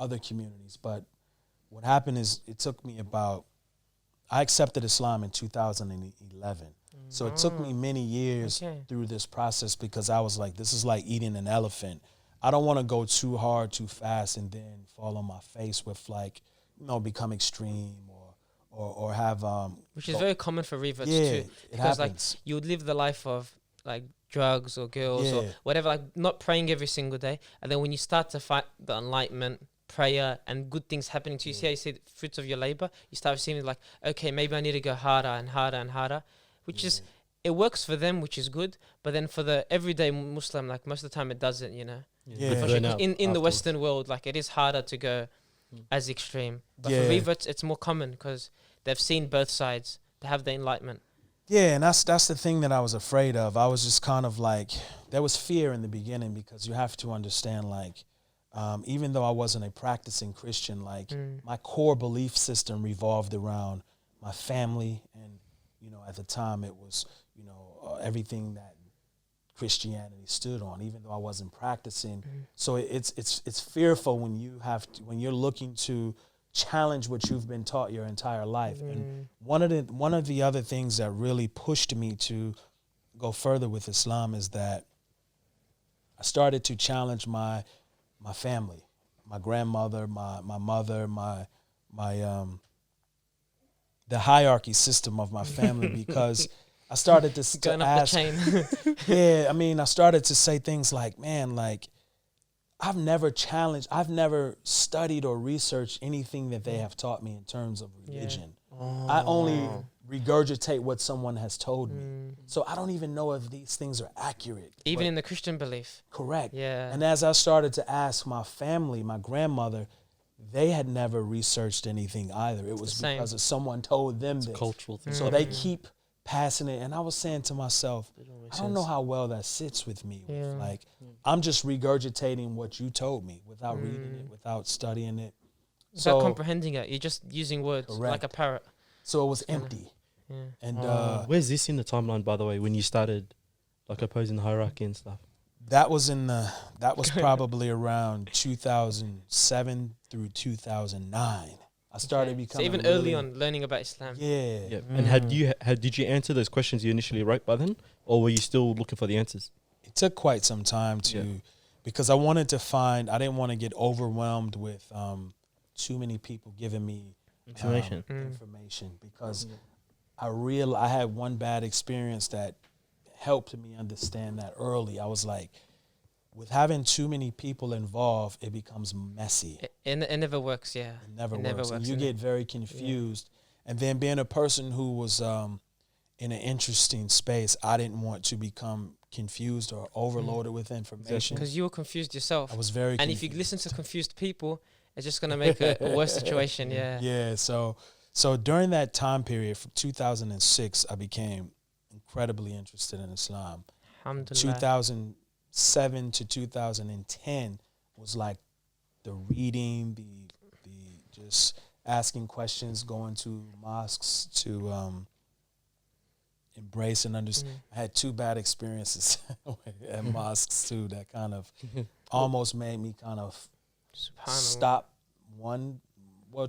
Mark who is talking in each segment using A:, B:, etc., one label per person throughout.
A: other communities. But what happened is I accepted Islam in 2011. So it took me many years through this process because I was like, this is like eating an elephant. I don't want to go too hard, too fast, and then fall on my face with like, become extreme or have
B: which is very common for reverts too,
A: because
B: like you would live the life of like drugs or girls or whatever, like not praying every single day, and then when you start to find the enlightenment, prayer, and good things happening to you, see how you see the fruits of your labor, you start receiving like, okay, maybe I need to go harder and harder and harder, which is, it works for them, which is good, but then for the everyday Muslim, like most of the time it doesn't, in the Western world, like it is harder to go as extreme, but for reverts it's more common because they've seen both sides, they have the enlightenment.
A: Yeah, and that's the thing that I was afraid of. I was just kind of like, there was fear in the beginning because you have to understand, like, even though I wasn't a practicing Christian, like my core belief system revolved around my family, and at the time it was everything that Christianity stood on, even though I wasn't practicing. So it's fearful when you're looking to challenge what you've been taught your entire life. And one of the other things that really pushed me to go further with Islam is that I started to challenge my family, my grandmother, my mother, the hierarchy system of my family, because I started to ask, I started to say things like, man, like, I've never studied or researched anything that they have taught me in terms of religion. I only regurgitate what someone has told me. So I don't even know if these things are accurate.
B: Even in the Christian belief.
A: Correct.
B: Yeah.
A: And as I started to ask my family, my grandmother, they had never researched anything either. It was because of someone told them this.
C: Cultural thing.
A: So they keep passing it. And I was saying to myself, I don't know how well that sits with me. Like, I'm just regurgitating what you told me without reading it, without studying it.
B: Without comprehending it. You're just using words like a parrot.
A: So it was empty.
B: Yeah.
A: And
C: where's this in the timeline, by the way, when you started like opposing the hierarchy and stuff?
A: That was probably around 2007 through 2009. I started becoming
B: so even early on learning about Islam.
C: Yeah. And did you answer those questions you initially wrote by then, or were you still looking for the answers?
A: It took quite some time because I wanted to I didn't want to get overwhelmed with too many people giving me information because I had one bad experience that helped me understand that early. I was like, with having too many people involved, it becomes messy.
B: It never works, It
A: never works. And you get very confused. And then being a person who was in an interesting space, I didn't want to become confused or overloaded with information.
B: Because you were confused yourself.
A: I was very confused.
B: And if you listen to confused people, it's just going to make a worse situation,
A: Yeah, so during that time period, from 2006, I became incredibly interested in Islam.
B: Alhamdulillah.
A: 2007 to 2010 was like the reading, the just asking questions, going to mosques to embrace and understand. I had two bad experiences at mosques too that kind of almost made me kind of stop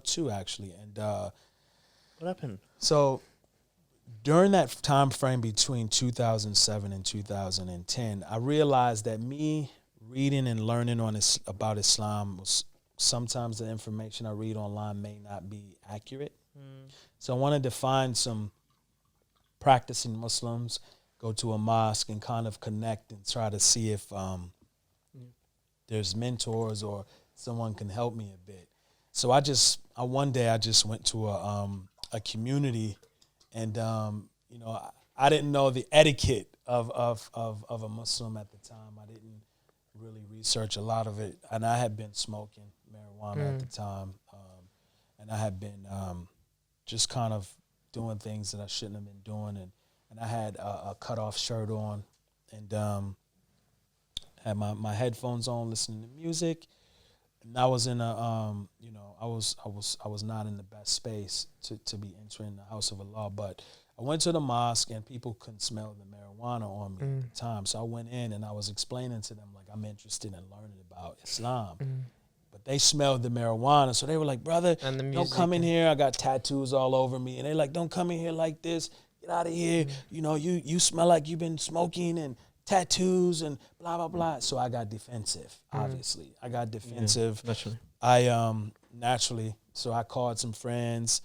A: two actually. And
C: what happened?
A: So during that time frame between 2007 and 2010, I realized that me reading and learning about Islam was sometimes the information I read online may not be accurate. So I wanted to find some practicing Muslims, go to a mosque and kind of connect and try to see if there's mentors or someone can help me a bit. So one day I just went to a community. And I didn't know the etiquette of a Muslim at the time. I didn't really research a lot of it, and I had been smoking marijuana at the time, and I had been just kind of doing things that I shouldn't have been doing, and I had a cut off shirt on, and had my headphones on, listening to music, and I was in I was not in the best space to be entering the house of Allah, but I went to the mosque and people couldn't smell the marijuana on me at the time. So I went in and I was explaining to them, like, I'm interested in learning about Islam. But but they smelled the marijuana. So they were like, brother,
B: And the
A: don't
B: music.
A: come in here. I got tattoos all over me. And they're like, don't come in here like this. Get out of here. You know, you smell like you've been smoking and tattoos and blah, blah, blah. So I got defensive, obviously. I got defensive.
C: Naturally.
A: I naturally, so I called some friends.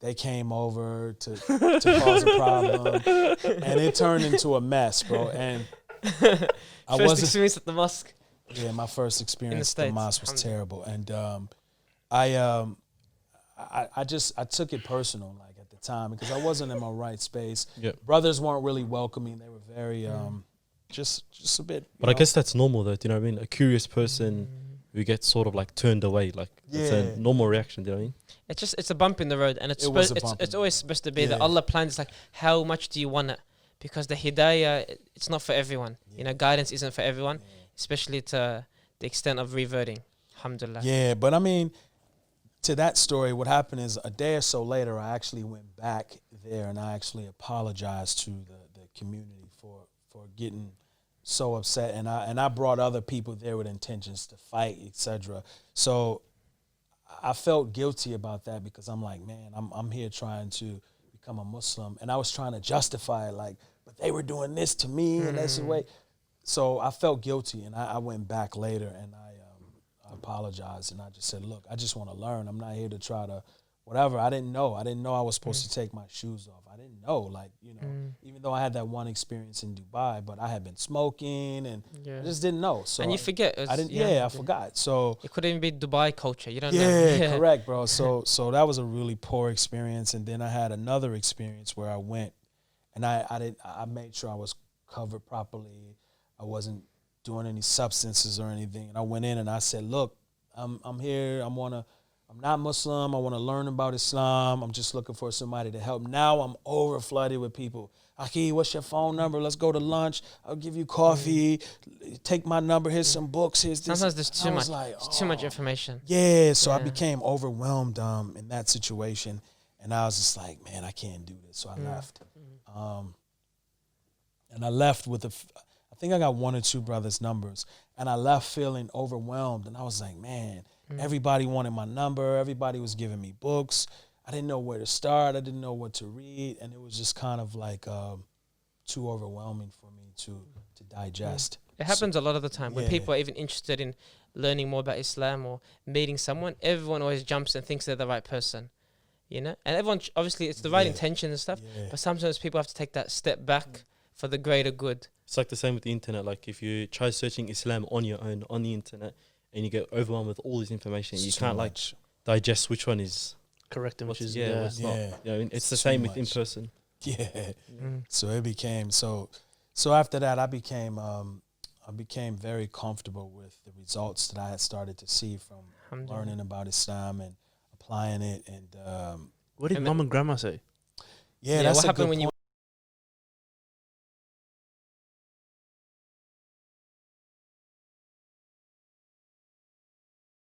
A: They came over to cause a problem, and it turned into a mess, bro. And I
B: First
A: wasn't.
B: experience at the mosque.
A: Yeah, my first experience at the
B: States.
A: mosque was terrible, and I took it personal, like at the time, because I wasn't in my right space.
C: Yeah.
A: Brothers weren't really welcoming; they were very just a bit.
C: But I guess that's normal, though. Do you know what I mean? A curious person who gets sort of like turned away, like it's
A: Yeah.
C: a normal reaction. Do you know what I mean?
B: It's a bump in the road, and
A: It was a
B: it's
A: bump in
B: it's
A: the
B: always
A: road.
B: supposed to be that
A: Yeah.
B: Allah plans like how much do you want it, because the hidayah it's not for everyone. You know, guidance isn't for everyone, especially to the extent of reverting. Alhamdulillah.
A: Yeah, but I mean, to that story, what happened is a day or so later, I actually went back there and I actually apologized to the community for getting so upset, and I brought other people there with intentions to fight, etc. So I felt guilty about that because I'm like, man, I'm here trying to become a Muslim, and I was trying to justify it, like, but they were doing this to me, and that's the way. So I felt guilty, and I went back later, and I apologized, and I just said, look, I just want to learn. I'm not here to try to whatever. I didn't know I was supposed to take my shoes off. I didn't know, like, you know, even though I had that one experience in Dubai, but I had been smoking, and
B: Yeah.
A: I just didn't know. So
B: And you forget.
A: I didn't. Yeah, I forgot. So
B: It could even be Dubai culture. You don't know.
A: yeah, correct, bro. So that was a really poor experience, and then I had another experience where I went, and I made sure I was covered properly. I wasn't doing any substances or anything, and I went in and I said, look, I'm here. I'm not Muslim. I want to learn about Islam. I'm just looking for somebody to help. Now I'm over flooded with people. Aki, what's your phone number? Let's go to lunch. I'll give you coffee. Take my number. Here's some books. Here's this.
B: Sometimes there's too
A: I
B: much.
A: was like,
B: It's too much
A: oh.
B: information.
A: Yeah, so I
B: Yeah.
A: became overwhelmed in that situation, and I was just like, man, I can't do this. So I left, and I left with I think I got one or two brothers' numbers, and I left feeling overwhelmed, and I was like, man, everybody wanted my number, everybody was giving me books. I didn't know where to start, I didn't know what to read, and it was just kind of like too overwhelming for me to digest.
B: It happens a lot of the time when
A: Yeah.
B: people are even interested in learning more about Islam or meeting someone. Everyone always jumps and thinks they're the right person, you know. And everyone obviously it's the right
A: Yeah.
B: intention and stuff,
A: Yeah.
B: but sometimes people have to take that step back for the greater good.
C: It's like the same with the internet. Like if you try searching Islam on your own on the internet and you get overwhelmed with all this information, you
A: It's
C: can't
A: too
C: like
A: much.
C: digest which one is
D: Correct, and which
C: what's
D: is
C: yeah,
D: yeah.
C: what's not.
A: Yeah.
C: You know, it's
A: It's
C: the
A: too
C: same with in
A: much.
C: person.
A: Yeah.
B: Mm.
A: So it became so after that I became very comfortable with the results that I had started to see from
B: Alhamdulillah.
A: learning about Islam and applying it, and
D: What did
B: And
D: mom and grandma say?
A: yeah,
B: Yeah,
A: that's
B: what
A: a
B: happened
A: good
B: when you
A: point.